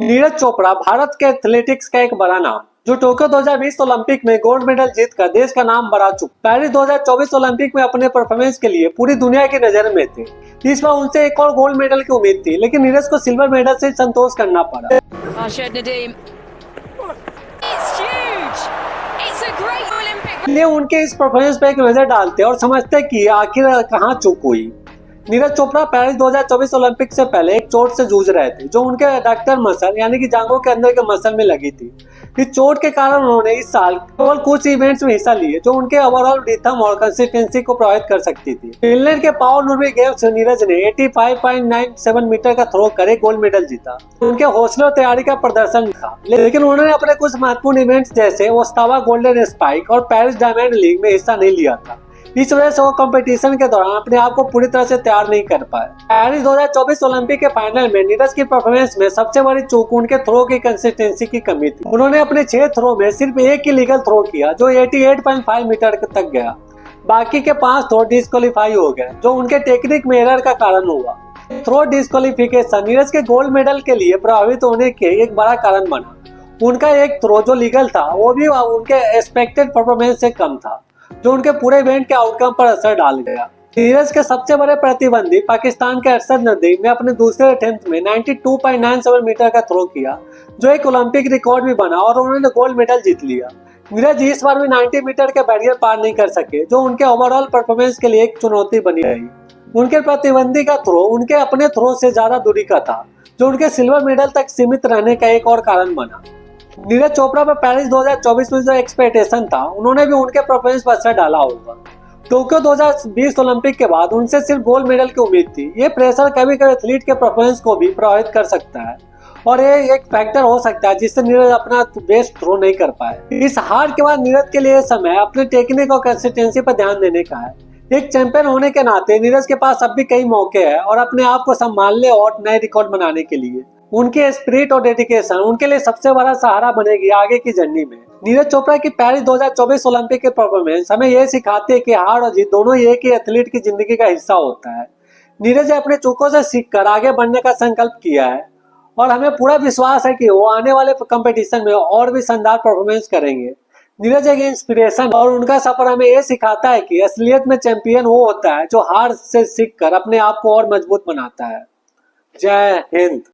नीरज चोपड़ा भारत के एथलेटिक्स का एक बड़ा नाम, जो टोक्यो 2020 ओलंपिक में गोल्ड मेडल जीतकर देश का नाम बढ़ा चुका। पेरिस 2024 ओलंपिक में अपने परफॉर्मेंस के लिए पूरी दुनिया की नजर में थे। इस बार उनसे एक और गोल्ड मेडल की उम्मीद थी, लेकिन नीरज को सिल्वर मेडल से संतोष करना पड़ा। ये उनके इस परफॉर्मेंस पे एक नजर डालते और समझते कि आखिर कहाँ चूक हुई। नीरज चोपड़ा पेरिस 2024 ओलंपिक से पहले एक चोट से जूझ रहे थे, जो उनके एडक्टर मसल यानी कि जांघों के अंदर के मसल में लगी थी। इस चोट के कारण उन्होंने इस साल केवल कुछ इवेंट्स में हिस्सा लिए, जो उनके ओवरऑल रिथम और कंसिस्टेंसी को प्रभावित कर सकती थी। फिनलैंड के पाओ नुर्मी गेम्स में नीरज ने 85.97 मीटर का थ्रो कर गोल्ड मेडल जीता। उनके हौसले और तैयारी का प्रदर्शन था, लेकिन उन्होंने अपने कुछ महत्वपूर्ण इवेंट्स जैसे ओस्टावा गोल्डन स्पाइक और पेरिस डायमंड लीग में हिस्सा नहीं लिया था। इस वजह से वो कंपटीशन के दौरान अपने आप को पूरी तरह से तैयार नहीं कर पाए। पेरिस 2024 ओलंपिक के फाइनल में नीरज की परफॉर्मेंस में सबसे बड़ी चूक उनके थ्रो की कंसिस्टेंसी की कमी थी। उन्होंने अपने 6 थ्रो में सिर्फ एक इलीगल थ्रो किया, जो 88.5 मीटर तक गया। बाकी के 5 थ्रो डिस्क्वालीफाई हो गए, जो उनके टेक्निक में एरर का कारण हुआ। थ्रो डिस्क्वालीफिकेशन नीरज के गोल्ड मेडल के लिए प्रभावित होने के एक बड़ा कारण बना। उनका एक थ्रो जो लीगल था, वो भी उनके एक्सपेक्टेड परफॉर्मेंस से कम था, जो उनके पूरे इवेंट के आउटकम पर असर डाल गया। नीरज के सबसे बड़े प्रतिद्वंदी पाकिस्तान के अरशद नदीम ने अपने दूसरे अटेम्प्ट में 92.97 मीटर का थ्रो किया, जो एक ओलंपिक रिकॉर्ड भी बना और उन्होंने गोल्ड मेडल जीत लिया। नीरज इस बार भी 90 मीटर के बैरियर पार नहीं कर सके, जो उनके ओवरऑल परफॉर्मेंस के लिए एक चुनौती बनी रही। उनके प्रतिद्वंदी का थ्रो उनके अपने थ्रो से ज्यादा दूरी का था, जो उनके सिल्वर मेडल तक सीमित रहने का एक और कारण बना। नीरज चोपड़ा पर पेरिस 2024 में जो एक्सपेक्टेशन था, उन्होंने भी उनके परफॉर्मेंस पर असर डाला होगा। टोक्यो 2020 ओलंपिक के बाद उनसे सिर्फ गोल्ड मेडल की उम्मीद थी। ये प्रेशर कभी कभी एथलीट के परफॉर्मेंस को भी प्रभावित कर सकता है, और ये एक फैक्टर हो सकता है जिससे नीरज अपना बेस्ट थ्रो नहीं कर पाए। इस हार के बाद नीरज के लिए समय अपने टेक्निक और कंसिस्टेंसी पर ध्यान देने का है। एक चैंपियन होने के नाते नीरज के पास अब भी कई मौके हैं और अपने आप को संभालने और नए रिकॉर्ड बनाने के लिए। उनके स्पिरिट और डेडिकेशन उनके लिए सबसे बड़ा सहारा बनेगी आगे की जर्नी में। नीरज चोपड़ा की पेरिस 2024 ओलंपिक के परफॉर्मेंस हमें यह सिखाते हैं कि हार और जीत दोनों एक ही एथलीट की जिंदगी का हिस्सा होता है। नीरज ने अपने चूकों से सीखकर आगे बढ़ने का संकल्प किया है, और हमें पूरा विश्वास है कि वो आने वाले कंपटीशन में और भी शानदार परफॉर्मेंस करेंगे। नीरज एक इंस्पिरेशन, और उनका सफर हमें यह सिखाता है कि असलियत में चैंपियन वो होता है जो हार से सीखकर अपने आप को और मजबूत बनाता है। जय हिंद।